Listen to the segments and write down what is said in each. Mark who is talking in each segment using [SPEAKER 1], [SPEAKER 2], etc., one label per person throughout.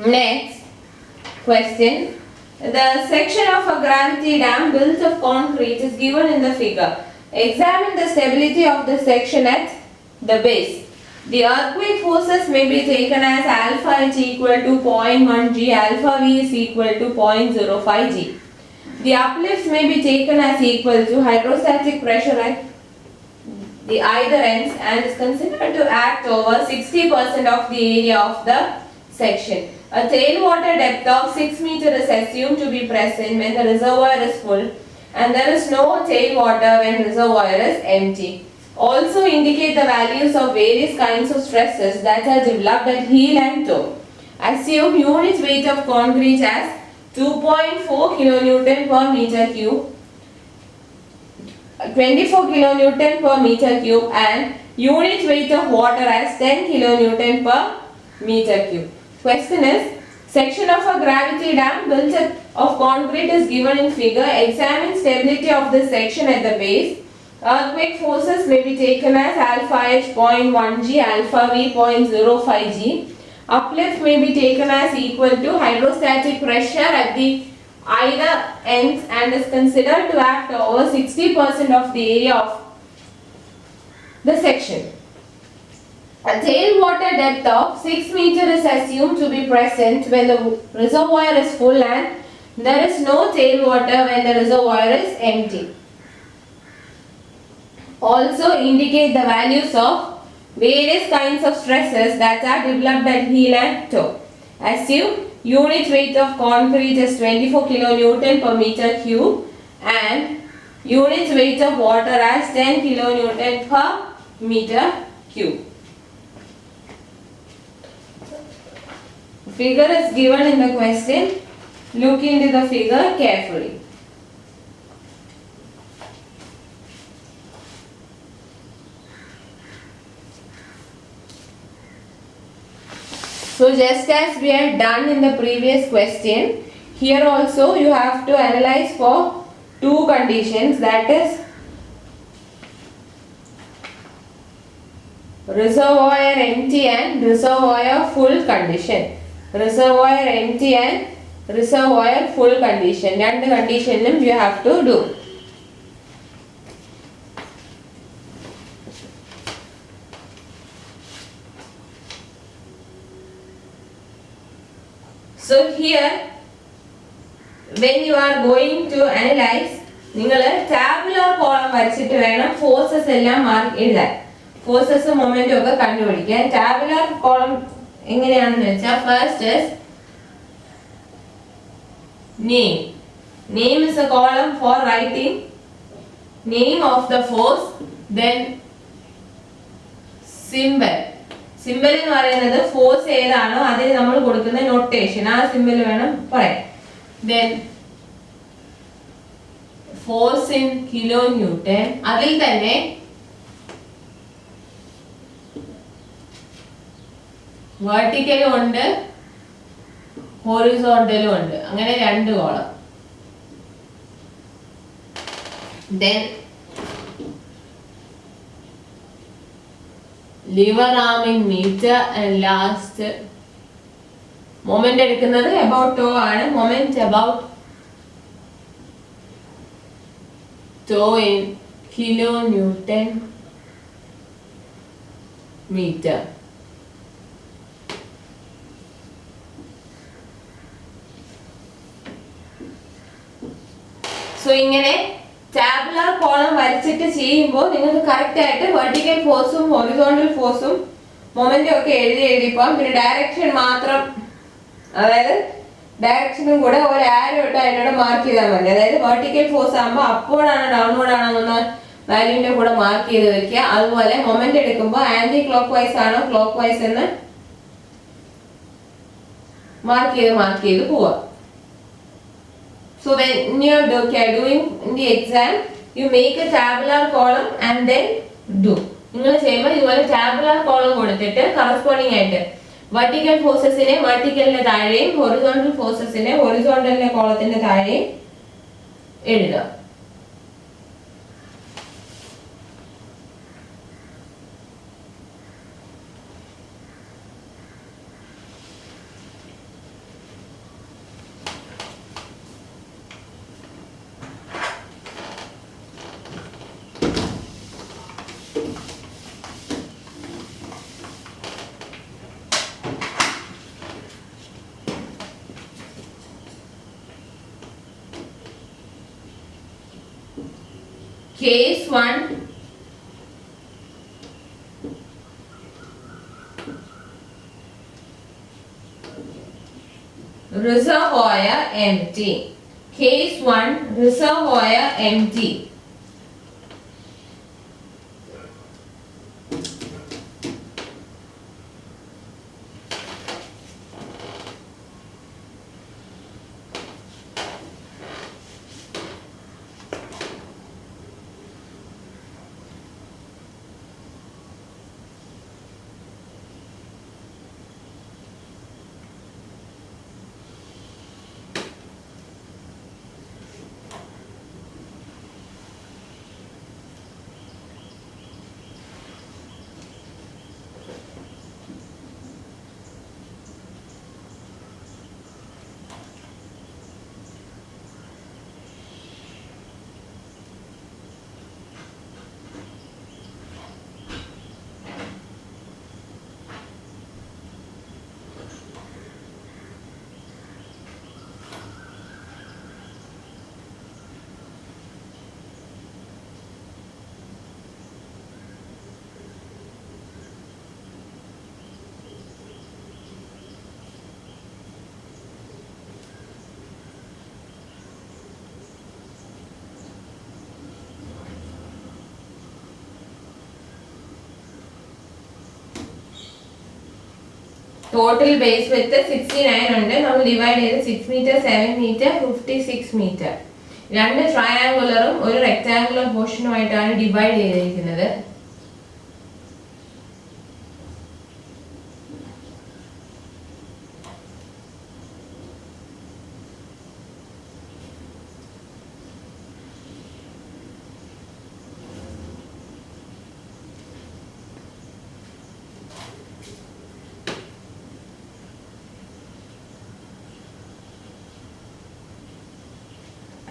[SPEAKER 1] Next question. The section of a gravity dam built of concrete is given in the figure. Examine the stability of the section at the base. The earthquake forces may be taken as alpha h equal to 0.1 g, alpha v is equal to 0.05 g. The uplifts may be taken as equal to hydrostatic pressure at the either ends and is considered to act over 60% of the area of the section. A tailwater depth of 6 meters is assumed to be present when the reservoir is full and there is no tailwater when reservoir is empty. Also indicate the values of various kinds of stresses that are developed at heel and toe. Assume unit weight of concrete as 2.4 kilonewton per meter cube, 24 kilonewton per meter cube and unit weight of water as 10 kilonewton per meter cube. Question is, section of a gravity dam built of concrete is given in figure. Examine stability of the section at the base. Earthquake forces may be taken as alpha h 0.1 g, alpha v 0.05 g. Uplift may be taken as equal to hydrostatic pressure at the either ends and is considered to act over 60% of the area of the section. A tailwater depth of 6 meters is assumed to be present when the reservoir is full and there is no tailwater when the reservoir is empty. Also indicate the values of various kinds of stresses that are developed at heel and toe. Assume unit weight of concrete is 24 kilonewton per meter cube and unit weight of water as 10 kilonewton per meter cube. Figure is given in the question. Look into the figure carefully. So just as we had done in the previous question, here also you have to analyze for two conditions, that is reservoir empty and reservoir full condition. Reservoir empty and reservoir full condition. രണ്ട് conditionum you have to do. So here, when you are going to analyze, നിങ്ങൾ tabular column വരച്ചിട്ട് വേണം forces എല്ലാം mark എഴുതാൻ. Forces momentum ഒക്കെ കണ്ടുപിടിക്കാൻ. Tabular column എങ്ങനെയാണെന്ന് വെച്ചാൽ first is name. Name is a column for writing name of the force, then symbol. Symbol എന്ന് പറയുന്നത് ഫോഴ്സ് ഏതാണോ അതിന് നമ്മൾ കൊടുക്കുന്ന നൊട്ടേഷൻ, ആ സിമ്പൽ വേണം പറയാൻ. Then force in kilo newton, അതിൽ തന്നെ വെർട്ടിക്കലും ഉണ്ട് ഹൊറിസോണ്ടലും ഉണ്ട്, അങ്ങനെ രണ്ട് column. Then liver arm in meter and last moment എടുക്കുന്നത് about toe ആണ്. moment about toe in kilo newton meter. so ഇങ്ങനെ ടാബുലർ കോളം വരച്ചിട്ട് ചെയ്യുമ്പോൾ നിങ്ങൾക്ക് കറക്റ്റ് ആയിട്ട് വെർട്ടിക്കൽ ഫോഴ്സും ഹൊറിസോണ്ടൽ ഫോഴ്സും മൊമെന്റും ഒക്കെ എഴുതിയപ്പോൾ പിന്നെ ഡയറക്ഷൻ മാത്രം, അതായത് ഡയറക്ഷനും കൂടെ ഒരു ആരോ ഇട്ട് അതിനോട് മാർക്ക് ചെയ്താൽ മതി. അതായത് വെർട്ടിക്കൽ ഫോഴ്സ് ആകുമ്പോൾ അപ്പോഴാണ് ഡൗൺവേർഡ് ആണെന്നൊന്ന് വാല്യൂവിന്റെ കൂടെ മാർക്ക് ചെയ്ത് വെക്കുക. അതുപോലെ മൊമെന്റ് എടുക്കുമ്പോൾ ആന്റി ക്ലോക്ക് വൈസ് ആണോ ക്ലോക്ക് വൈസ് എന്ന് മാർക്ക് ചെയ്ത് പോവുക. So when you are doing in the exam, you make a tabular column and then do. നിങ്ങൾ ചെയ്യുമ്പോൾ ഇതുപോലെ tabular column കൊടുത്തിട്ട് corresponding ആയിട്ട് vertical forcesനെ verticalന്റെ താഴെയും horizontal forcesനെ horizontalന്റെ കോളത്തിന്റെ താഴെയും എഴുതുക. Case 1, reservoir empty. Case 1, reservoir empty. Total base width 69 ഉണ്ട്. നമ്മൾ ഡിവൈഡ് ചെയ്ത് 6 മീറ്റർ 7 മീറ്റർ 56 മീറ്റർ. രണ്ട് ട്രയാങ്കുലറും ഒരു റെക്ടാങ്കുലർ പോർഷനുമായിട്ടാണ് ഡിവൈഡ് ചെയ്തിരിക്കുന്നത്.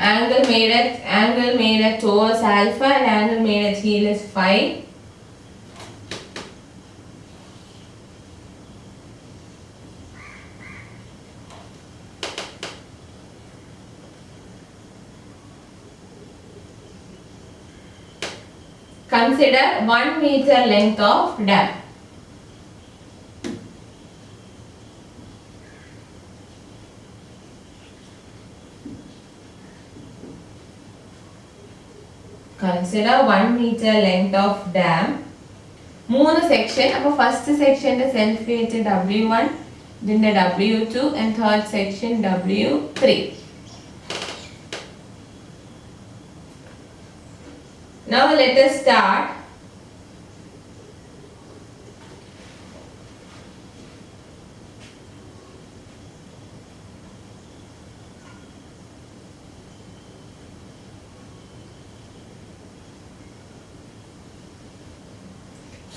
[SPEAKER 1] Angle made at towards alpha and angle made at heel is phi. Consider 1 meter length of dam. Consider 1 meter length of dam. 3 section. അപ്പോൾ first section self weight W1, then W2 and third section W3. Now let us start.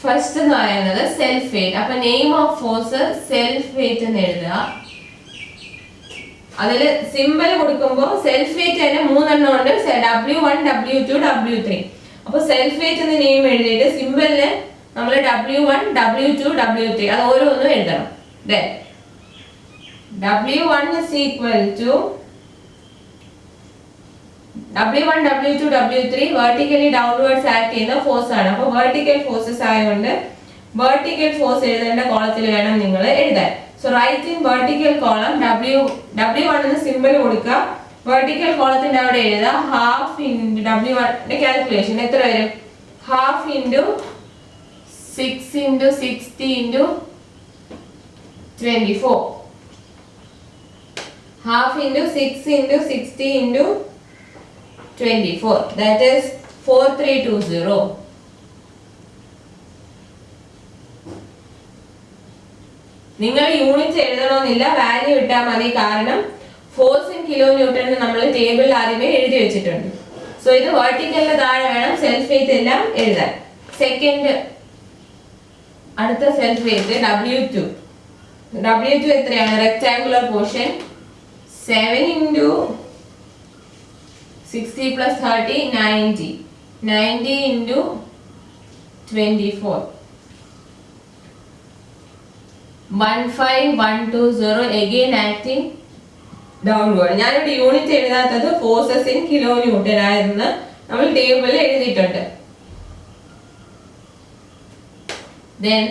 [SPEAKER 1] First എന്ന് പറയുന്നത് self wait. അപ്പൊ name of force self wait എന്ന് എഴുതുക. അതിൽ simple കൊടുക്കുമ്പോൾ self wait തന്നെ 3 എണ്ണം ഉണ്ട്. W1, W2, W3. അപ്പൊ സെൽഫ് വെയിറ്റ് എന്ന് നെയിം എഴുതിയിട്ട് സിമ്പിളിന് നമ്മൾ W1, W2, W3 അത് ഓരോന്നും എഴുതണം. Then W1 is equal to W1, W2, W3 vertically downwards act ചെയ്യുന്ന ഫോഴ്സ് ആണ്. അപ്പോൾ വെർട്ടിക്കൽ ഫോഴ്സസ് ആയതുകൊണ്ട് വെർട്ടിക്കൽ ഫോഴ്സ് എഴുതേണ്ട കോളത്തിൽ വേണം നിങ്ങൾ എഴുതാൻ. So right in vertical column W1 എന്ന് സിമ്പിൾ കൊടുക്കുക. വെർട്ടിക്കൽ കോളത്തിന്റെ അവിടെ എഴുതുക ഹാഫ് ഇൻറ്റു W1 ന്റെ കാൽക്കുലേഷൻ എത്ര വരും? Half into 6 into 60 into 24. Half into 6 into 60 into 24, that is 4320. നിങ്ങൾ യൂണിറ്റ് എഴുതണമെന്നില്ല, വാല്യൂ ഇട്ടാൽ മതി. കാരണം ഫോഴ്സ് ഇൻ കിലോ ന്യൂട്ടൺ നമ്മൾ ടേബിളിൽ ആദ്യമേ എഴുതി വെച്ചിട്ടുണ്ട്. സോ ഇത് വെർട്ടിക്കലിന് താഴെ വേണം സെൽഫ് വെയിറ്റ് എല്ലാം എഴുതാൻ. സെക്കൻഡ് അടുത്ത സെൽഫ് വെയിറ്റ് W2 എത്രയാണ്? Rectangular portion 7 into 60 plus 30, 90. 90 into 24. 15120 again acting downward. ഞാനിവിടെ യൂണിറ്റ് എഴുതാത്തത് ഫോഴ്സസ് ഇൻ കിലോ ന്യൂട്ടൺ ആയിരുന്നു. നമ്മൾ ടേബിളിൽ എഴുതിയിട്ടുണ്ട്. Then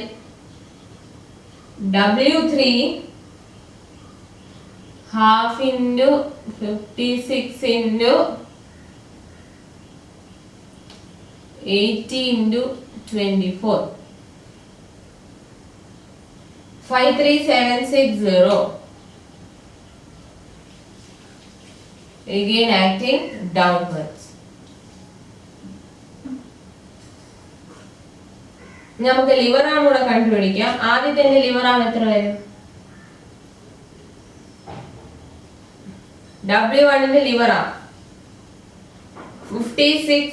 [SPEAKER 1] W3 half into 56 into 80 into 24 53760. Again acting downwards. നമുക്ക് ലിവർ ആം കൂടെ കണ്ടുപിടിക്കാം. ആദ്യത്തെ ലിവർ ആം എത്ര വരും? W1 ലിവർ ആം 56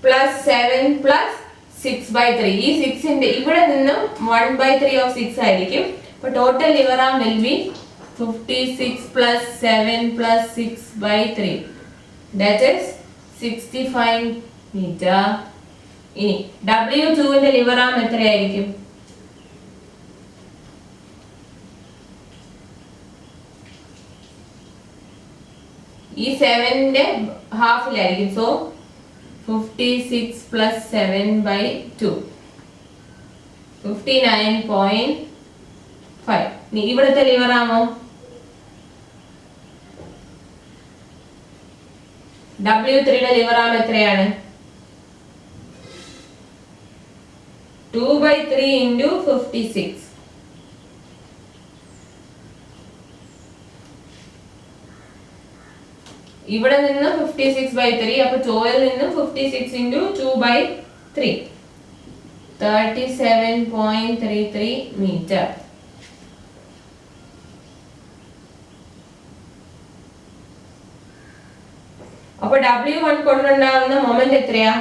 [SPEAKER 1] പ്ലസ് 7 പ്ലസ് 6/3. ഈ 6 ഇവിടെ നിന്നും 1/3 of 6 ആയിരിക്കും. അപ്പോൾ total lever arm will be 56 plus 7 plus 6/3. That is 65 metre. ഇനി W2 ലിവർ ആം എത്രയായിരിക്കും? ഈ 7 ഹാഫിലായിരിക്കും. So 56 plus 7/2 59.5. ഇവിടുത്തെ ലിവർ ആമോ? W3 ലിവർ ആം എത്രയാണ്? 2/3 into 56. ഇവിടെ നിന്ന് 56/3. അപ്പൊ 12 നിന്ന് 56 into 2/3 37.33 മീറ്റർ. അപ്പൊ W1 കൊണ്ടുണ്ടാകുന്ന മൊമെന്റ് എത്രയാ?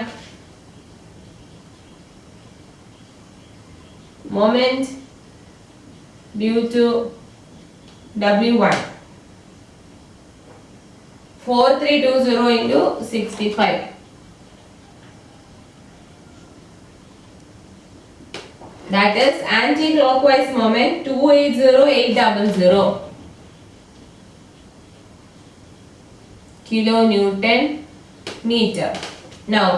[SPEAKER 1] Moment due to W1 4320 into 65. That is anti-clockwise moment 280800 kilonewton meter. Now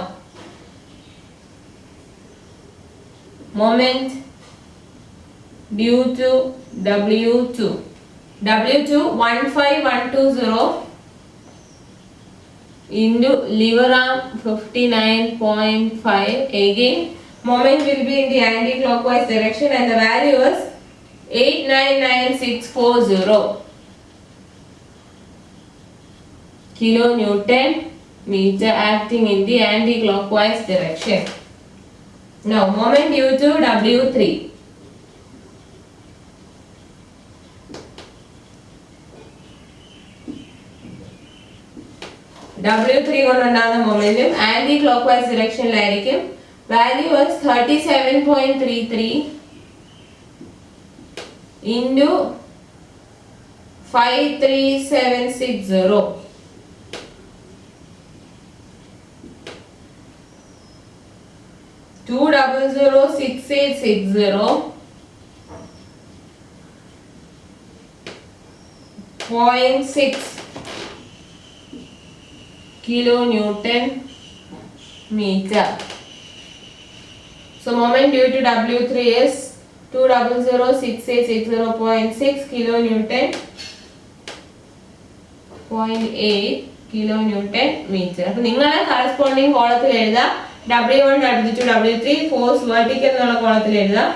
[SPEAKER 1] moment due to W2 15120 into liver arm 59.5. Again moment will be in the anti-clockwise direction and the value is 899640 kilonewton meter acting in the anti-clockwise direction. Now moment due to W3 W3 കൊണ്ടുണ്ടാകുന്ന മൊമെന്റും anti clockwise ഡിറക്ഷനിലായിരിക്കും. Value was 37.33 into 53760 2006860 0.6 kilonewton meter. So moment due to W3 is 2006860.6 kilonewton 0.8 kilonewton meter. അപ്പോൾ നിങ്ങൾ corresponding കോളത്തിൽ എഴുതാം. W1 W2 W3 force vertical എന്നുള്ള കോളത്തിൽ എഴുതാം.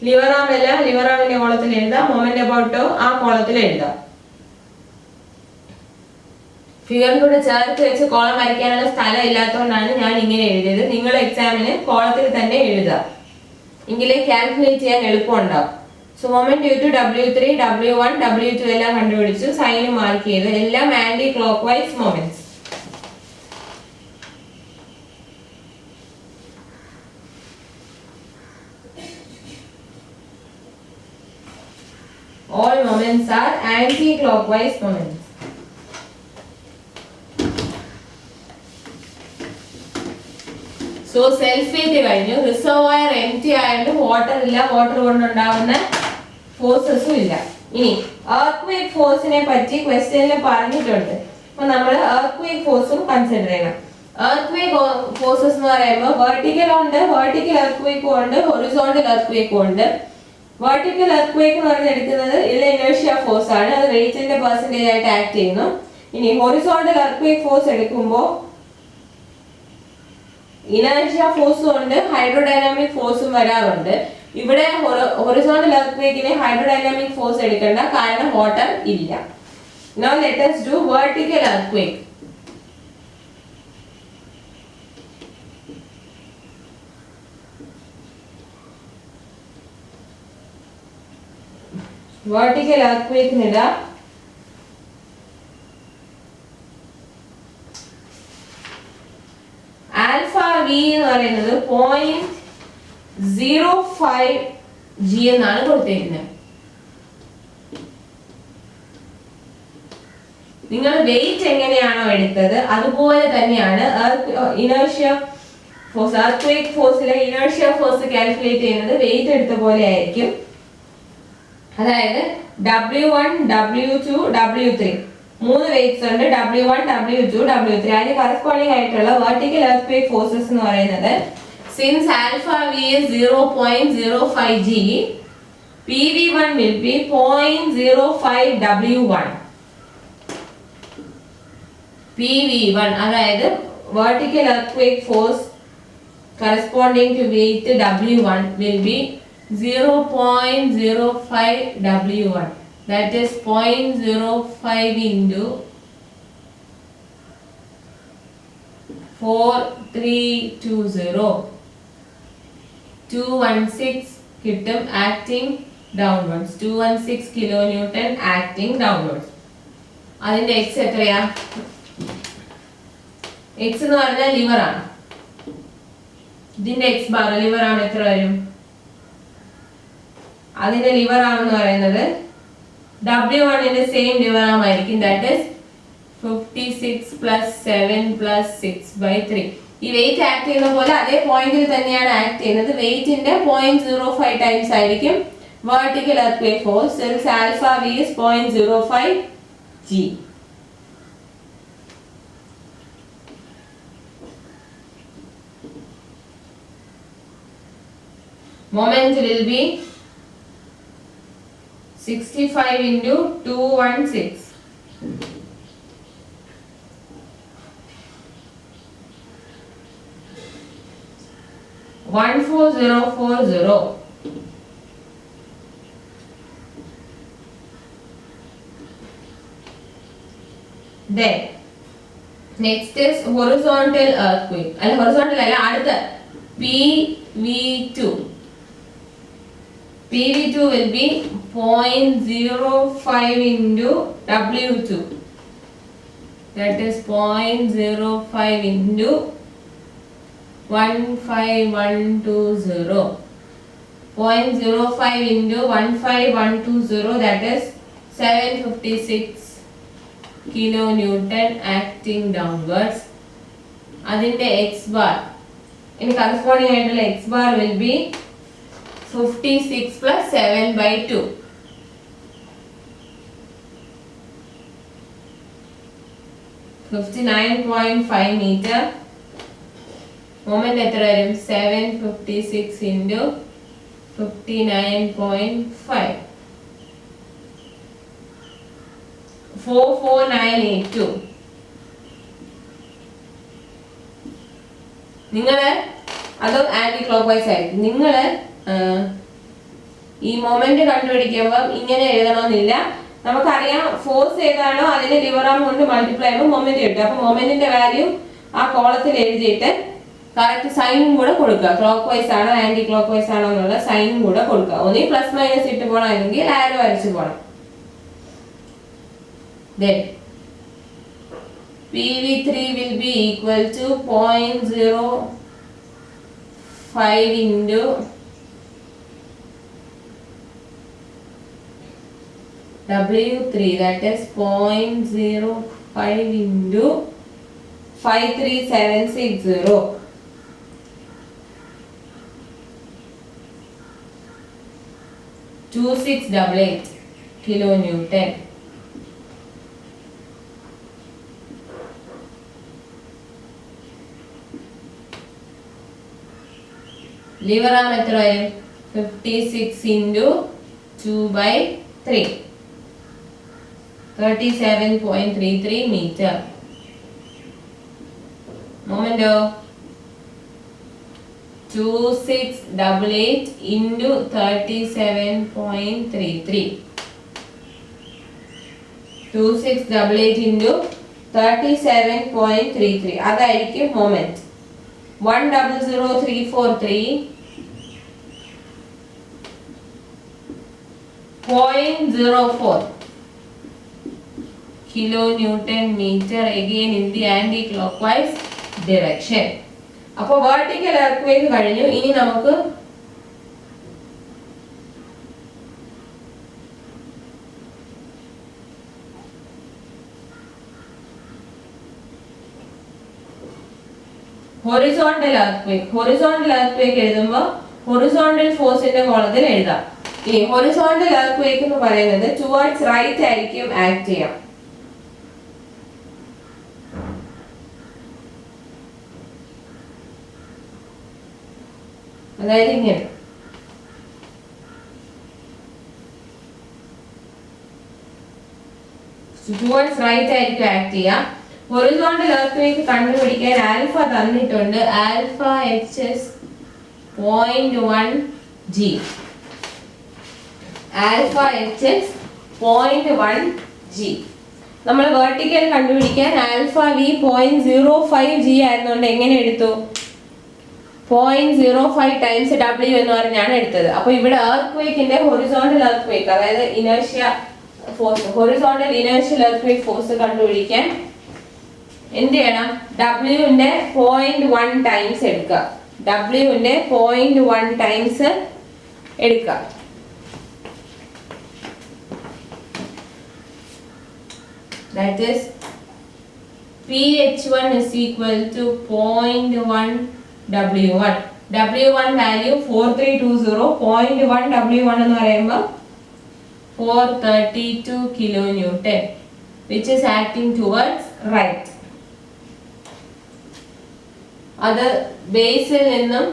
[SPEAKER 1] ലിവർ ആം അല്ല ലിവർ ആമിന്റെ കോളത്തിൽ എഴുതാം. മൊമെന്റ് അബൌട്ട് ആ കോളത്തിൽ എഴുതാം. ഫിഗറിലൂടെ ചേർത്ത് വെച്ച് കോളം വരയ്ക്കാനുള്ള സ്ഥലം ഇല്ലാത്തതുകൊണ്ടാണ് ഞാൻ ഇങ്ങനെ എഴുതിയത്. നിങ്ങൾ എക്സാമിന് കോളത്തിൽ തന്നെ എഴുതുക, എങ്കിലേ കാൽക്കുലേറ്റ് ചെയ്യാൻ എളുപ്പമുണ്ടാവും. So moment due to W3 W1 W2 എല്ലാം കണ്ടുപിടിച്ചു, സൈന് മാർക്ക് ചെയ്തു. എല്ലാം anti clockwise moments. All moments are anti-clockwise moments. So self weight കഴിഞ്ഞു. റിസർവോയർ എംപ്റ്റി ആയതുകൊണ്ട് വാട്ടർ ഇല്ല, വാട്ടർ കൊണ്ടുണ്ടാവുന്ന ഫോഴ്സസും ഇല്ല. ഇനി earthquake ഫോഴ്സിനെ പറ്റി ക്വസ്റ്റ്യനിൽ പറഞ്ഞിട്ടുണ്ട്. അപ്പൊ നമ്മൾ earthquake ഫോഴ്സും കൺസിഡർ ചെയ്യണം. earthquake forces എന്ന് പറയുമ്പോൾ vertical ഉണ്ട്, vertical earthquake ഉണ്ട്, horizontal earthquake ഉണ്ട്. vertical earthquake എന്ന് പറഞ്ഞ് എടുക്കുന്നത് ഇതിലെ inertia force ആണ്, അത് വെയിറ്റിന്റെ പെർസെന്റേജ് ആയിട്ട് ആക്ട് ചെയ്യുന്നു. ഇനി horizontal earthquake force എടുക്കുമ്പോൾ inertia force ഉണ്ട്, hydrodynamic force വരാറുണ്ട്. ഇവിടെ horizontal earthquake-നെ hydrodynamic force എടുക്കണ്ട, കാരണം വാട്ടർ ഇല്ല. Now let us do vertical earthquake. vertical earthquake നിടാ ആൽഫ വി എന്ന് പറയുന്നത് 0.05 g എന്നാണ് കൊടുത്തിരിക്കുന്നത്. നിങ്ങൾ വെയിറ്റ് എങ്ങനെയാണോ എടുത്തത് അതുപോലെ തന്നെയാണ് ഇനേർഷ്യ ഫോഴ്സ്, earthquake ഫോഴ്സിലെ ഇനേർഷ്യ ഫോഴ്സ് കാൽക്കുലേറ്റ് ചെയ്യുന്നത് വെയിറ്റ് എടുത്ത പോലെ ആയിരിക്കും. അതായത് W1 W2 W3 മൂന്ന് വെയിറ്റ്സ് ഉണ്ട്, W1 W2 W3. അതിന് കറസ്പോണ്ടിങ് ആയിട്ടുള്ള വെർട്ടിക്കൽ earthquake ഫോഴ്സസ് എന്ന് പറയുന്നത് since alpha v is 0.05 g, PV1 will be 0.05 W1. PV1 അതായത് vertical earthquake force corresponding to weight W1 will be 0.05 W1. That is 0.05 into 4320. 216 കിട്ടും acting downwards. 216 kilonewton acting downwards. അതിന്റെ x എത്രയാ? x എന്ന് പറഞ്ഞാൽ liver ആണ്. ഇതിന്റെ x bar liver ആണ്, എത്ര വരും? അതിന്റെ ലിവർ ആം എന്ന് പറയുന്നത് W1 ന്റെ സെയിം ലിവർ ആം ആയിരിക്കും. That is 56 plus 7 plus 6/3. ഈ വെയിറ്റ് ആക്ട് ചെയ്യുന്ന പോലെ അതേ പോയിന്റിൽ തന്നെയാണ് ആക്ട് ചെയ്യുന്നത്. വെയിറ്റിന്റെ 0.05 ടൈംസ് ആയിരിക്കും vertical earthquake force. Since alpha v is 0.05 g. Moment will be 65 into 216. 14040. Then next is horizontal earthquake. അല്ല horizontal അല്ല, അടുത്ത PV2. PV2 will be 0.05 into W2. That is 0.05 into 15120. 0.05 into 15120, that is 756 kilonewton acting downwards. അതിന്റെ x bar, ഇനി corresponding ആയിട്ടുള്ള x bar will be 56 plus 7/2. 59.5 meter. Moment എത്ര വരും? 756 into 59.5. 44982. നിങ്ങള് അത് ആന്റി ക്ലോക്ക് വൈസ് ആയിരിക്കും. നിങ്ങള് ഈ മൊമെന്റ് കണ്ടുപിടിക്കുമ്പോൾ ഇങ്ങനെ എഴുതണമെന്നില്ല. നമുക്കറിയാം ഫോഴ്സ് ഏതാണോ അതിന് ലിവർ ആം കൊണ്ട് മൾട്ടിപ്ലൈ ചെയ്യുമ്പോൾ മൊമെന്റ് കിട്ടും. അപ്പൊ മൊമെന്റിന്റെ വാല്യൂ ആ കോളത്തിൽ എഴുതിയിട്ട് കറക്റ്റ് സൈനും കൂടെ കൊടുക്കുക. ക്ലോക്ക് വൈസ് ആണോ ആന്റി ക്ലോക്ക് വൈസ് ആണോ എന്നുള്ള സൈനും കൂടെ കൊടുക്കുക. ഒന്നീ പ്ലസ് മൈനസ് ഇട്ട് പോകണം, അല്ലെങ്കിൽ ആരോ വരച്ചു പോകണം. Then PV3 will be equal to 0.05 into W3, that is 0.05 into 53760. 2688 kilonewton. Liver ആം എത്ര വരും? 56 into 2/3 37.33 meter. Momento 2688 into 37.33 2688 into 37.33 അതായിരിക്കും moment. 100,343.04 kilonewton meter again in the anti-clockwise direction. അപ്പോൾ vertical earthquake കഴിഞ്ഞു. ഇനി നമുക്ക് horizontal earthquake. Horizontal earthquake എഴുതുമ്പോൾ horizontal ഫോഴ്സിന്റെ കോളത്തിൽ എഴുതാം. ഇനി horizontal earthquake എന്ന് പറയുന്നത് towards right ആയിരിക്കും ആക്ട് ചെയ്യാം. അതായത് ഇങ്ങനെ towards right ആയിരിക്കും ആക്ട് ചെയ്യാം. ഹൊറിസോണ്ടൽ എർത്ത് കണ്ടുപിടിക്കാൻ ആൽഫ തന്നിട്ടുണ്ട്. Alpha HS 0.1 G. Alpha HS 0.1 G. നമ്മൾ വെർട്ടിക്കൽ കണ്ടുപിടിക്കാൻ ആൽഫ V 0.05 G ആയിരുന്നുകൊണ്ട് എങ്ങനെ എടുത്തു? 0.05 ടൈംസ് W എന്ന് പറഞ്ഞാണ് എടുത്തത്. അപ്പോൾ ഇവിടെ എർത്ത് ഹൊറിസോണ്ടൽ എർത്ത് അതായത് inertia force, horizontal inertial earth force കണ്ടുപിടിക്കാൻ എന്ത് ചെയ്യണം? W-ന്റെ 0.1 ടൈംസ് എടുക്കുക. W-ന്റെ 0.1 ടൈംസ് എടുക്കുക. That is PH1 is equal to 0.1 W1. W1 value 4320. 0.1 W1 എന്ന് പറയുമ്പോൾ 432 kilonewton, which is acting towards right. അത് ബേസിൽ നിന്നും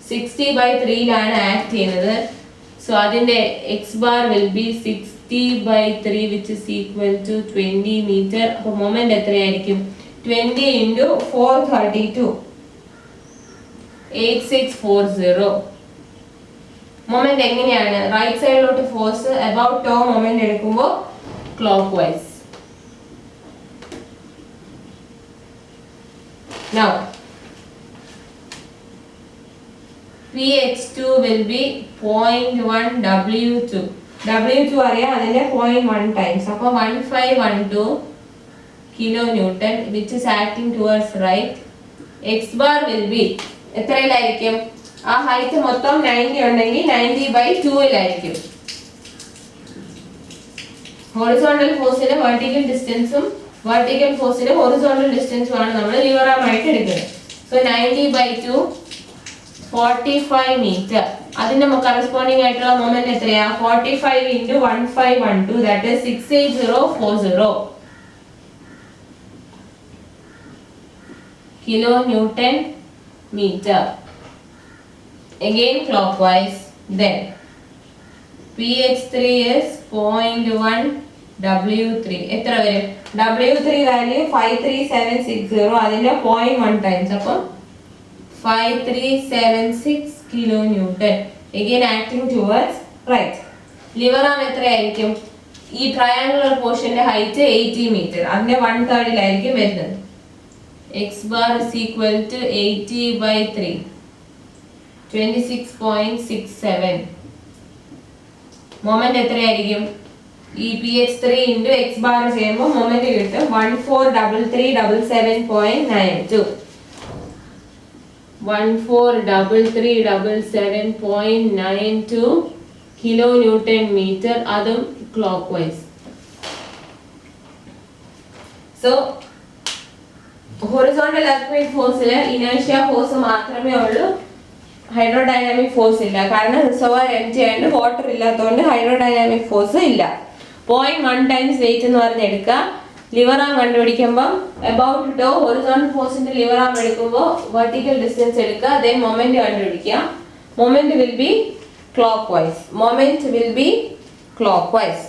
[SPEAKER 1] 60/3 ആക്ട് ചെയ്യുന്നത്. സോ അതിന്റെ X bar will be 60/3 which is equal to 20 meter. അപ്പോൾ മൊമെന്റ് എത്രയായിരിക്കും? 20 into 432 8640. മൊമെന്റ് എങ്ങനെയാണ്? റൈറ്റ് സൈഡിലോട്ട് ഫോഴ്സ് അബൌട്ട് ടോ മൊമെന്റ് എടുക്കുമ്പോൾ clock vice. Now PH2 will be 0.1 W2. W2 അറിയാം, അതിന്റെ 0.1 ടൈംസ്. അപ്പോൾ 1512 kilonewton which is acting towards right. X bar will be എത്രയിലായിരിക്കും? ആ height മൊത്തം 90 ഉണ്ടെങ്കിൽ 90/2 ഹൊറിസോണ്ടൽ ഫോഴ്സിന്റെ വെർട്ടിക്കൽ ഡിസ്റ്റൻസും വെർട്ടിക്കൽ ഫോഴ്സിന്റെ ഹൊറിസോണ്ടൽ ഡിസ്റ്റൻസും ആണ് നമ്മൾ ലിവർ ആം ആയിട്ട് എടുക്കുന്നത്. So 90/2 45 metre. അതിന്റെ കറസ്പോണ്ടിങ് ആയിട്ടുള്ള മൊമെന്റ് എത്രയാ? 45 into 1512 that is 68040 kilonewton meter. Again clockwise. Then PH3 is 0.1 W3. എത്ര വരും? W3 value 53760. അതിന്റെ 0.1 ടൈംസ്. അപ്പോൾ 5376 kilonewton. Again acting towards right. Lever arm എത്രയായിരിക്കും? ഈ ട്രയാങ്കുലർ പോർഷന്റെ ഹൈറ്റ് 80 മീറ്റർ. അതിന്റെ 1/3 വരുന്നത്. X bar is equal to 80/3 26.67. Moment എത്രയായിരിക്കും? ഈ PH3 into X bar ചെയ്യുമ്പോൾ മൊമെന്റ് കിട്ടും 143377.92. 143377.92 kilonewton meter. അതും clockwise. So horizontal earthquake ഫോഴ്സിൽ ഇനേർഷ്യ ഫോഴ്സ് മാത്രമേ ഉള്ളൂ, ഹൈഡ്രോഡൈനാമിക് ഫോഴ്സ് ഇല്ല. കാരണം റിസർവോയർ എംപ്റ്റി ആയതുകൊണ്ട് വാട്ടർ ഇല്ലാത്തതുകൊണ്ട് ഹൈഡ്രോഡൈനാമിക് ഫോഴ്സ് ഇല്ല. 0.1 ടൈംസ് വെയിറ്റ് എന്ന് പറഞ്ഞെടുക്കുക. ലിവർ ആം കണ്ടുപിടിക്കുമ്പോൾ അബൌട്ട് ടോ ഹൊറിസോണ്ടൽ ഫോഴ്സിന്റെ ലിവർ ആം എടുക്കുമ്പോൾ വെർട്ടിക്കൽ ഡിസ്റ്റൻസ് എടുക്കുക. ദെൻ മൊമെന്റ് കണ്ടുപിടിക്കുക. Moment will be clockwise. Moment will be clockwise.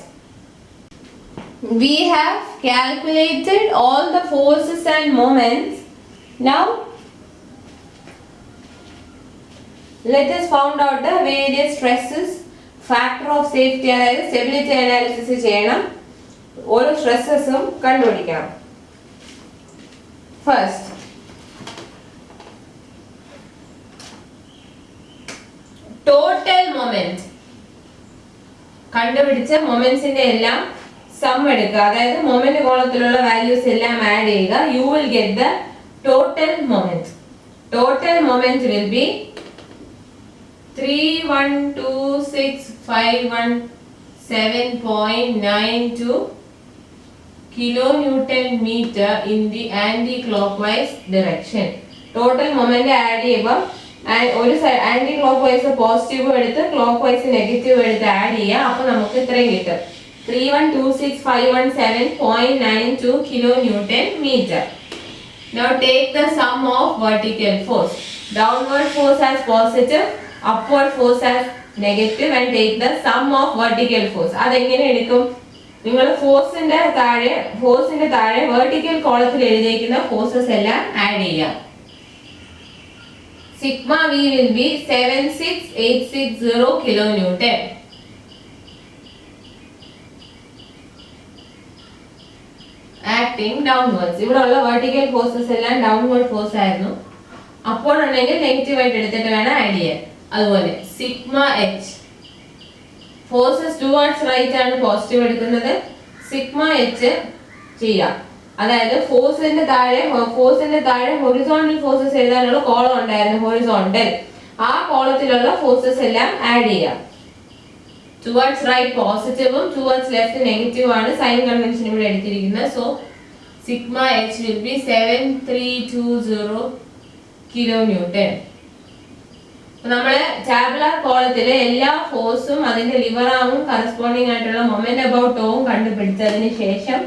[SPEAKER 1] We have calculated all the forces and moments. Now let us find out the various stresses, factor of safety, അതായത് stability analysis ചെയ്യണം. ഓരോ സ്ട്രെസ്സസും കണ്ടുപിടിക്കണം. First total moment കണ്ടുപിടിച്ച മൊമെന്റ്സിന്റെ എല്ലാം some എടുക്കുക, അതായത് moment കോളത്തിലുള്ള values എല്ലാം add ചെയ്യുക. You will get the total moment. Total moment will be 3126517.92 kilonewton meter in the anti-clockwise direction. Total moment add ചെയ്യുമ്പോൾ ഒരു ആന്റി ക്ലോക്ക് വൈസ് പോസിറ്റീവ് എടുത്ത് ക്ലോക്ക് വൈസ് നെഗറ്റീവ് എടുത്ത് ആഡ് ചെയ്യുക. അപ്പോൾ നമുക്ക് ഇത്രയും കിട്ടും 3126517.92 kilonewton meter. Now take the sum of vertical force. Downward force as positive, upward force as negative, and take the sum of vertical force. അതെങ്ങനെ എടുക്കും? നിങ്ങൾ ഫോഴ്സിന്റെ താഴെ വെർട്ടിക്കൽ കോളത്തിൽ എഴുതിയിരിക്കുന്ന ഫോഴ്സസ് എല്ലാം ആഡ് ചെയ്യാം. Sigma we will be 76860 kilonewton. Acting downwards. ഇവിടെ ഉള്ള വെർട്ടിക്കൽ ഫോഴ്സസ് എല്ലാം ഡൗൺവേർഡ് ഫോഴ്സ് ആയിരുന്നു. അപ്പോൾ ഉണ്ടെങ്കിൽ നെഗറ്റീവ് ആയിട്ട് എടുത്തിട്ട് വേണം ആഡ് ചെയ്യാൻ. അതുപോലെ sigma H forces towards right ആണ് പോസിറ്റീവ് എടുക്കുന്നത്. സിഗ്മ എച്ച് ചെയ്യാം. അതായത് ഫോഴ്സിന്റെ താഴെ ഹൊറിസോണ്ടൽ ഫോഴ്സസ് എഴുതാനുള്ള കോളം ഉണ്ടായിരുന്നു, ഹൊറിസോണ്ടൽ. ആ കോളത്തിലുള്ള ഫോഴ്സസ് എല്ലാം ആഡ് ചെയ്യാം. ടുവേർഡ്സ് റൈറ്റ് പോസിറ്റീവും ടുവേർഡ്സ് ലെഫ്റ്റ് നെഗറ്റീവ് ആണ് സൈൻ കൺവെൻഷൻ ഇവിടെ എടുത്തിരിക്കുന്നത്. So sigma H will be 7320 kilonewton. നമ്മള് ടാബുലാർ കോളത്തിലെ എല്ലാ ഫോഴ്സും അതിന്റെ ലിവർ ആമും കറസ്പോണ്ടിങ് ആയിട്ടുള്ള മൊമെന്റ് അബൌട്ട് ടോവും കണ്ടുപിടിച്ചതിന് ശേഷം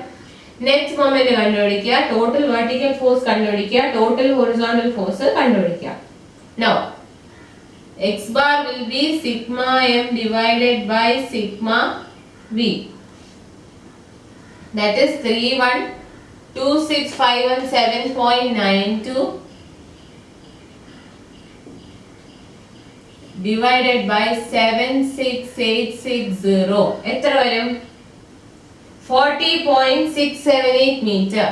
[SPEAKER 1] നെറ്റ് മൊമെന്റ് കണ്ടുപിടിക്കുക, ടോട്ടൽ വെർട്ടിക്കൽ ഫോഴ്സ് കണ്ടുപിടിക്കുക, ടോട്ടൽ ഹൊറിസോണ്ടൽ ഫോഴ്സ് കണ്ടുപിടിക്കുക. Now x bar will be sigma m divided by sigma v. That is 3126517.92 divided by 76860. എത്ര വരും? 40.678 meter.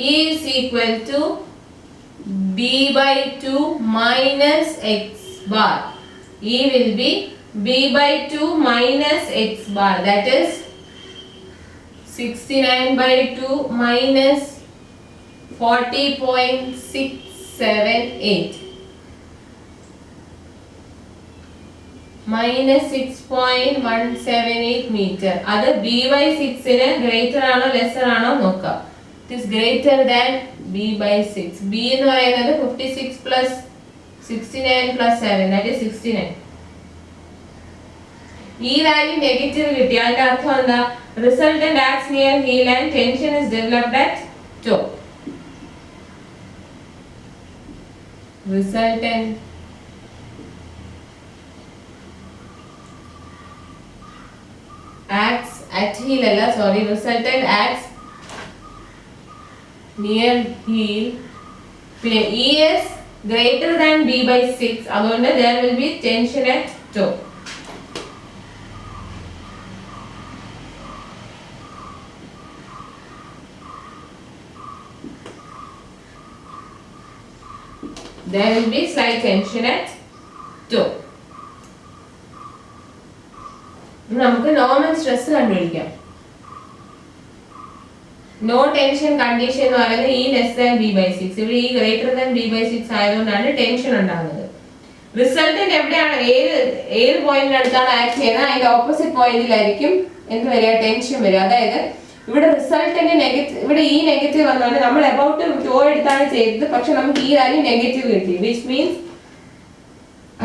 [SPEAKER 1] E is equal to b by 2 minus x bar. E will be b by 2 minus x bar. That is 69 by 2 minus 40.678 minus 6.178 meter. അത് b by 6 ന് greater ആണോ lesser ആണോ നോക്കാം. It is greater than b by 6. b എന്ന് പറയുന്നത് 56 plus 69 plus 7, that is 69. ഈ value negative കിട്ടി. അതിന്റെ അർത്ഥം എന്താ? Resultant acts near heel and tension is developed at toe. Resultant acts at heel alla, sorry, resultant acts near heel. പിന്നെ E is greater than b by 6, അതുകൊണ്ട് there will be tension at toe. There will be slight tension at toe. നമുക്ക് normal stress കണ്ടുപിടിക്കാം. No tension condition എന്ന് പറയുന്നത് E less than b by 6. ഇവിടെ E greater than b by 6 ആയതുകൊണ്ടാണ് tension ഉണ്ടാകുന്നത്. Resultant എവിടെയാണ്, ഏത് പോയിന്റിനടുത്താണ് ആക്ട് ചെയ്യുന്നത് അതിന്റെ ഓപ്പോസിറ്റ് പോയിന്റിലായിരിക്കും എന്ത് വരിക? ടെൻഷൻ വരിക. അതായത് ഇവിടെ റിസൾട്ടന്റ് നെഗറ്റീവ്, ഇവിടെ ഈ നെഗറ്റീവ് വന്നോണ്ട് നമ്മൾ അബൌട്ട് ടോ എടുത്താണ് ചെയ്തത്, പക്ഷെ നമുക്ക് ഈ വാല്യൂ നെഗറ്റീവ് കിട്ടി. Which means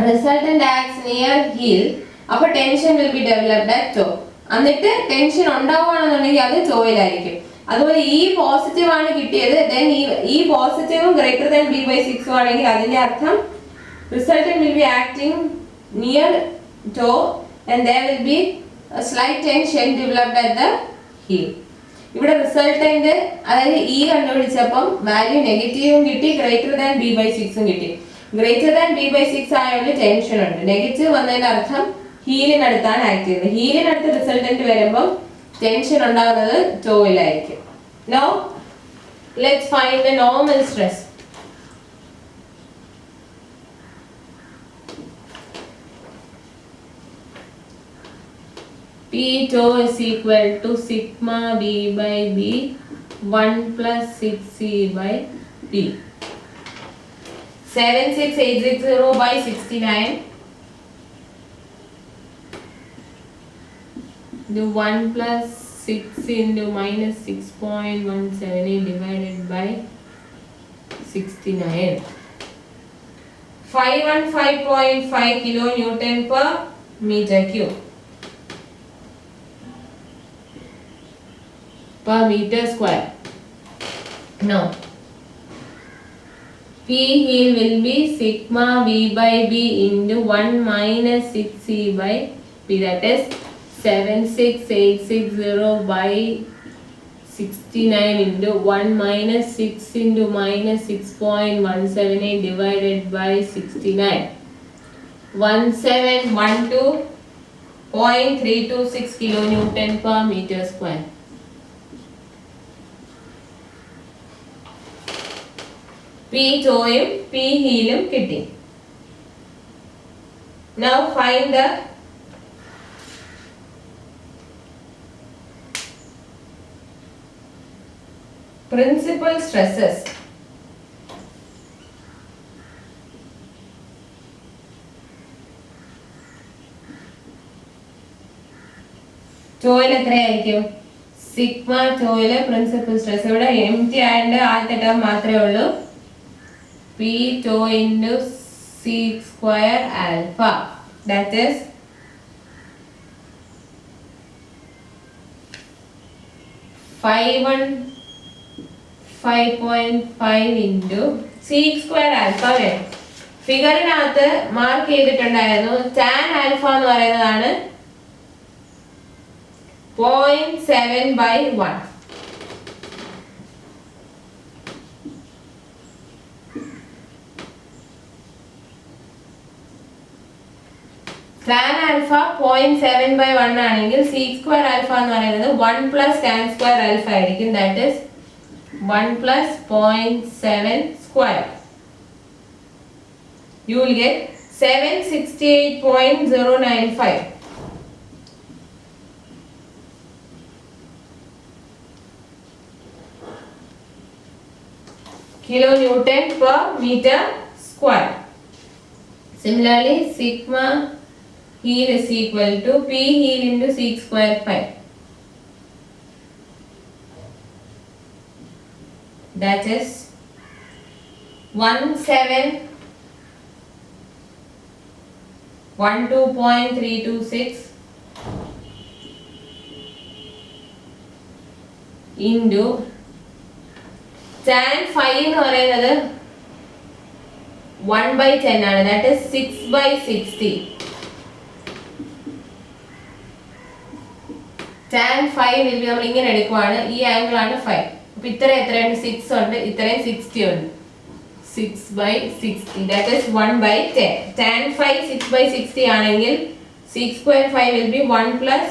[SPEAKER 1] resultant acts near heel. അപ്പൊ tension will be developed at toe. എന്നിട്ട് ടെൻഷൻ ഉണ്ടാവുകയാണെന്നുണ്ടെങ്കിൽ അത് ടോയിലായിരിക്കും. അതുപോലെ ഈ പോസിറ്റീവ് ആണ് കിട്ടിയത്, then ഈ പോസിറ്റീവും ഗ്രേറ്റർ ദാൻ b by 6 ആണെങ്കിൽ അതിന്റെ അർത്ഥം resultant will be acting near toe and there will be a slight tension developed at the heel. ഇവിടെ റിസൾട്ടന്റ് അതായത് ഇ കണ്ടുപിടിച്ചപ്പം വാല്യൂ നെഗറ്റീവും കിട്ടി, ഗ്രേറ്റർ ദാൻ ബി ബൈ സിക്സും കിട്ടി. Greater than b by six ആയതുകൊണ്ട് ടെൻഷൻ ഉണ്ട്. നെഗറ്റീവ് വന്നതിന്റെ അർത്ഥം ഹീലിനടുത്താണ് ആക്ട് ചെയ്യുന്നത്. ഹീലിനടുത്ത് റിസൾട്ടന്റ് വരുമ്പം ടെൻഷൻ ഉണ്ടാകുന്നത് ടോയിലായിരിക്കും. Now let's find the normal stress. P toe is equal to sigma b by b 1 plus 6c by b. 76860 by 69 into 1 plus 6 into minus 6.178 divided by 69. 515.5 kilonewton per meter cube. Per meter square. Now, P heel will be sigma b by b into 1 minus 6c by b, that is 76860 by 69 into 1 minus 6 into minus 6.178 divided by 69. 1712.326 kilonewton per meter square. P toeയും P heelum കിട്ടി. Now find the principal stresses. ടോയിൽ എത്രയായിരിക്കും? Sigma ടോയിലെ principal stress ഇവിടെ M T ആയതിന്റെ ആദ്യത്തെ term മാത്രമേ ഉള്ളൂ. P toe into sec square alpha, that is 515.5 into sec square alpha വേണം. ഫിഗറിനകത്ത് mark ചെയ്തിട്ടുണ്ടായിരുന്നു tan alpha എന്ന് പറയുന്നതാണ് 0.7 by 1. Tan alpha 0.7 by 1 ആണെങ്കിൽ sec square alpha എന്ന് പറയുന്നത് 1 plus tan square alpha ആയിരിക്കും, that is 1 plus 0.7 square. You will get 768.095 kilonewton per meter square. Similarly, sigma heel is equal to P heel into sec square 5. That is 1712.326 into tan 5 എന്ന് പറയുന്നത് 1 by 10 ആണ്, that is 6 by 60. tan 5 will be നമ്മൾ ഇങ്ങനെ എടുക്കുവാണ്, ഈ angle ആണ് 5. അപ്പോൾ ഇത്രയും എത്രയാണ്? 6 ഉണ്ട്, ഇത്രയും 60 ഉണ്ട്. 6 by 60, that is 1 by 10. tan 5 6 by 60 ആണെങ്കിൽ sec square 5 will be 1 plus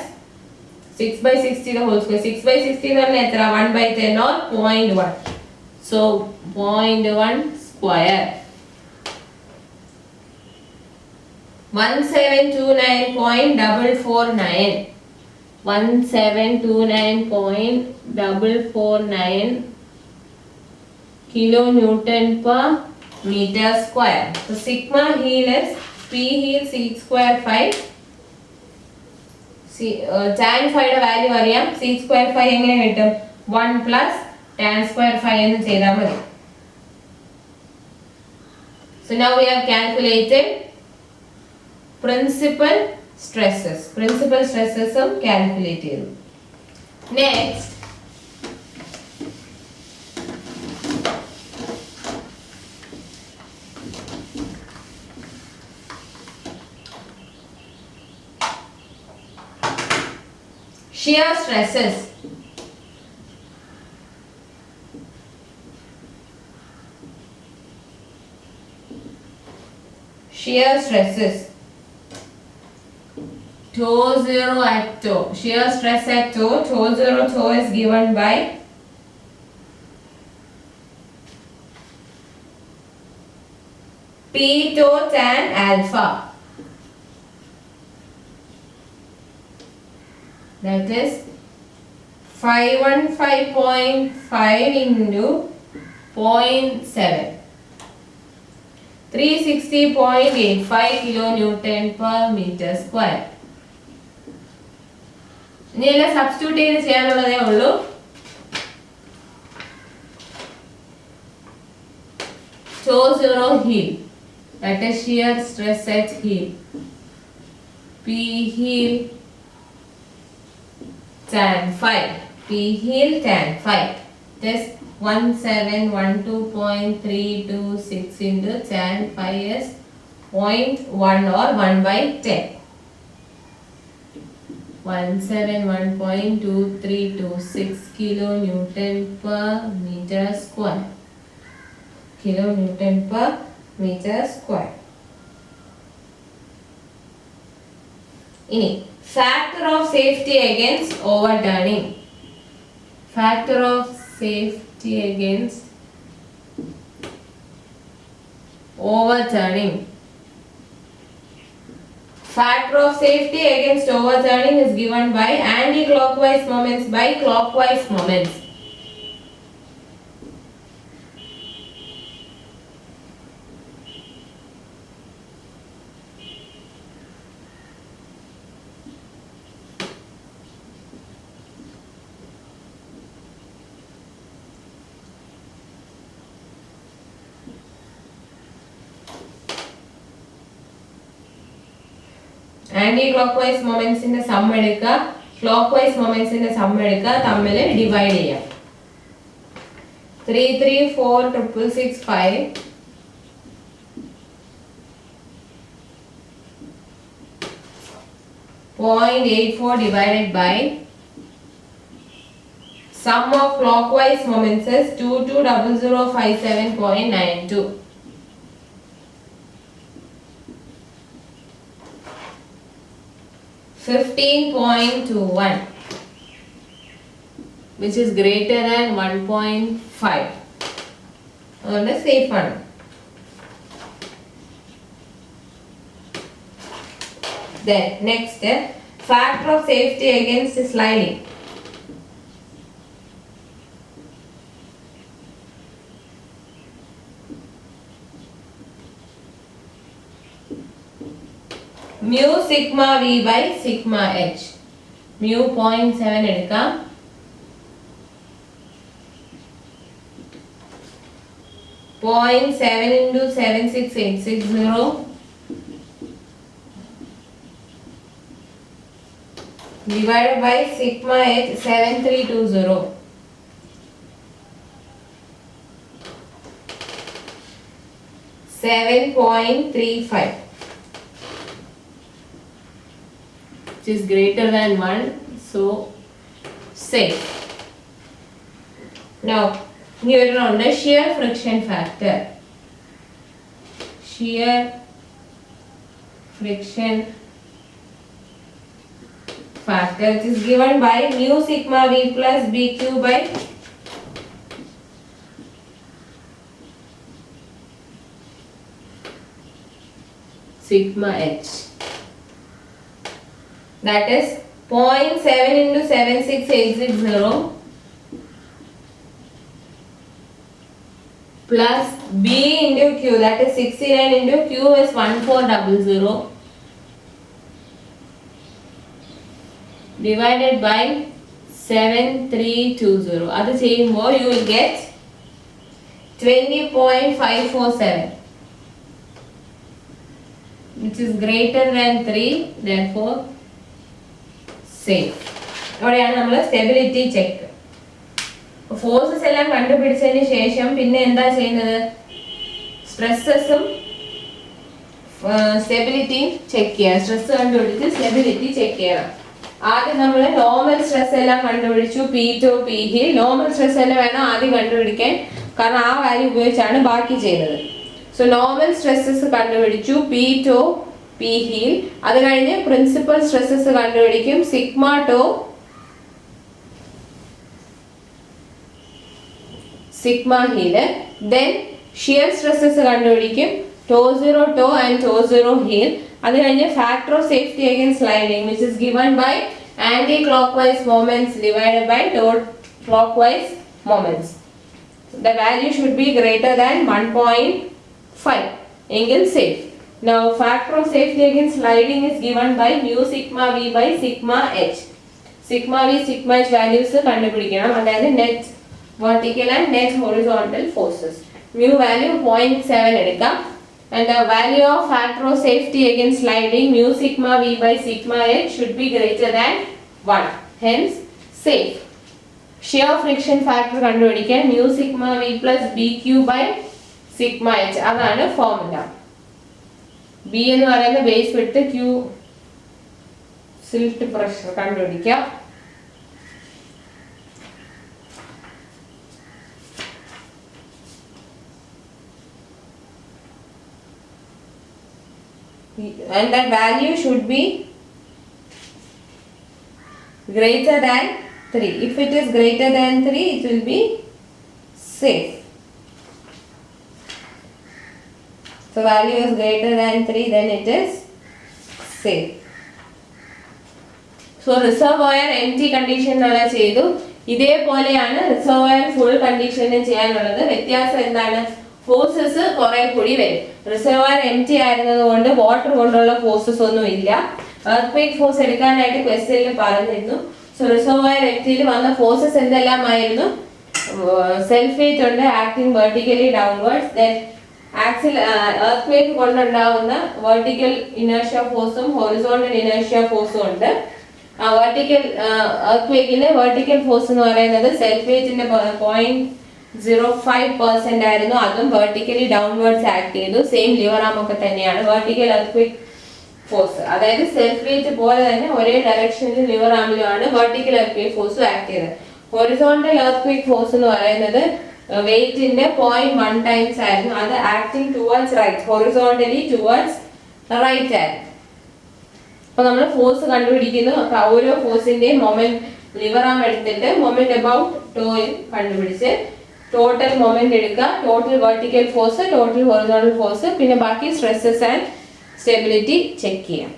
[SPEAKER 1] 6 by 60 the whole square. 6 by 60 എന്ന് പറഞ്ഞാൽ എത്ര? 1 by 10 or 0.1. So 0.1 square. 1729.449 1729.449 kilonewton per meter square. So sigma heel is P heel sec square 5. Tan 5 value അറിയാം, sec square 5 എങ്ങനെ കിട്ടും? 1 plus tan square 5 എന്ന് ചെയ്താൽ മതി. So now we have calculated principal stresses. Principal stresses calculate ചെയ്തു. Next, shear stresses. Shear stresses. Toe zero at toe. Shear stress at toe. Toe zero toe is given by P toe tan alpha. That is 515.5 into 0.7. 360.85 kilonewton per meter square. ഇനിയെല്ലാം substitute ചെയ്ത് ചെയ്യാനുള്ളതേ ഉള്ളൂ. Toe zero heel. That is shear stress at heel. P heel tan phi. P heel tan phi. This 1712.326 into tan phi is 0.1 or 1 by 10. 171.2326 kilonewton per meter square. Kilonewton per meter square. Ini factor of safety against overturning. Factor of safety against overturning. Factor of safety against overturning is given by anti-clockwise moments by clockwise moments. Anti-clockwise moments in the sum എടുക്കുക, clockwise moments in the sum എടുക്കുക, തമ്മിൽ divide ചെയ്യാം. 334,665 0.84 divided by sum of clockwise moments is 220057.92. 15.21, which is greater than 1.5. അതുകൊണ്ട് safe ആണ്. Then next, factor of safety against sliding. Mu sigma v by sigma h. Mu 0.7 എടുക്കാം. Point 7 into 76860 divided by sigma h 7320. 7.35. Which is greater than 1, so safe. Now here on the shear friction factor. Shear friction factor, which is given by mu sigma v plus bq by sigma h. That is 0.7 into 76860 plus b into q, that is 69 into q is 1400 divided by 7320. That is more, you will get 20.547, which is greater than 3, therefore safe. അവിടെയാണ് നമ്മൾ stability check. Forces എല്ലാം കണ്ടുപിടിച്ചതിന് ശേഷം പിന്നെ എന്താ ചെയ്യുന്നത്? സ്ട്രെസ്സസും സ്റ്റെബിലിറ്റിയും check ചെയ്യുക. Stress കണ്ടുപിടിച്ച് stability check ചെയ്യണം. ആദ്യം നമ്മൾ നോർമൽ സ്ട്രെസ് എല്ലാം കണ്ടുപിടിച്ചു. P2 P heel. Normal stress തന്നെ വേണം ആദ്യം കണ്ടുപിടിക്കാൻ, കാരണം ആ വാല്യൂ ഉപയോഗിച്ചാണ് ബാക്കി ചെയ്യുന്നത്. സോ നോർമൽ സ്ട്രെസ്സസ് കണ്ടുപിടിച്ചു P2 P heel. അത് കഴിഞ്ഞ് പ്രിൻസിപ്പൽ സ്ട്രെസ്സസ് കണ്ടുപിടിക്കും sigma toe sigma heel. Then shear stresses കണ്ടുപിടിക്കും toe 0 toe and toe 0 heel. അത് കഴിഞ്ഞ് factor of safety against sliding which is given by anti clockwise moments divided by clockwise moments. The value should be greater than 1.5 എങ്കിൽ safe. Now factor of safety against sliding is given by mu sigma v by sigma h. Sigma v sigma h values കണ്ടുപിടിക്കണം, അതായത് net vertical and net horizontal forces. Mu value 0.7 എടുക്കാം. And the value of factor of safety against sliding mu sigma v by sigma h should be greater than 1. Hence safe. Shear friction factor കണ്ടുപിടിക്കാൻ mu sigma v plus bq by sigma h അതാണ് formula. B എന്ന് പറയുന്ന base വിട്ട് Q silt pressure കണ്ടുപിടിക്കാം. And that value should be greater than 3. If it is greater than 3, it will be safe. So value is greater than 3, then it is safe. So reservoir empty condition ഉള്ള ചെയ്തു. ഇതേപോലെയാണ് reservoir full കണ്ടീഷനും ചെയ്യാനുള്ളത്. വ്യത്യാസം എന്താണ്? Forces കുറെ കൂടി വരും. Reservoir എംറ്റി ആയിരുന്നത് കൊണ്ട് വാട്ടർ കൊണ്ടുള്ള ഫോഴ്സസ് ഒന്നും ഇല്ല. എർത്ത് ഫോഴ്സ് എടുക്കാനായിട്ട് ക്വസ്റ്റ്യനിൽ പറഞ്ഞിരുന്നു. സോ റിസർവോയർ എംറ്റിയിൽ വന്ന ഫോഴ്സസ് എന്തെല്ലാമായിരുന്നു? സെൽഫ് വെയിറ്റ് ഉണ്ട്, ആക്ടിങ് വെർട്ടിക്കലി ഡൗൺവേർഡ്സ്. ദെൻ ആക്സിൽ എർത്ത് കൊണ്ടുണ്ടാവുന്ന വെർട്ടിക്കൽ ഇനേർഷ്യ ഫോഴ്സും ഹൊറിസോണ്ടൽ ഇനേർഷ്യ ഫോഴ്സും ഉണ്ട്. വെർട്ടിക്കൽ എർത്ത് വെർട്ടിക്കൽ ഫോഴ്സ് എന്ന് പറയുന്നത് സെൽഫ് വെയിറ്റിന്റെ 0.05% ആയിരുന്നു. അതും വെർട്ടിക്കലി ഡൗൺവേർഡ്സ് ആക്ട് ചെയ്തു. സെയിം ലിവർ ആം ഒക്കെ തന്നെയാണ് വെർട്ടിക്കൽ എർത്ത് ഫോഴ്സ്. അതായത് സെൽഫ് വെയിറ്റ് പോലെ തന്നെ ഒരേ ഡയറക്ഷനിൽ ലിവർ ആമിലുമാണ് വെർട്ടിക്കൽ എർത്ത് ഫോഴ്സ് ആക്ട് ചെയ്തത്. ഹൊറിസോണ്ടൽ എർത്ത് ഫോഴ്സ് എന്ന് പറയുന്നത് വെയിറ്റിന്റെ 0.1 ടൈംസ് ആയിരുന്നു. അത് acting towards right, horizontally towards right ആയിരുന്നു. അപ്പൊ നമ്മൾ ഫോഴ്സ് കണ്ടുപിടിക്കുന്നു. ഓരോ ഫോഴ്സിന്റെയും മൊമെന്റ് ലിവർ ആം എടുത്തിട്ട് മൊമെന്റ് അബൌട്ട് ടോയിൽ കണ്ടുപിടിച്ച് ടോട്ടൽ മൊമെന്റ് എടുക്കുക, total vertical force, total horizontal force, പിന്നെ ബാക്കി സ്ട്രെസ്സസ് ആൻഡ് സ്റ്റെബിലിറ്റി ചെക്ക് ചെയ്യാം.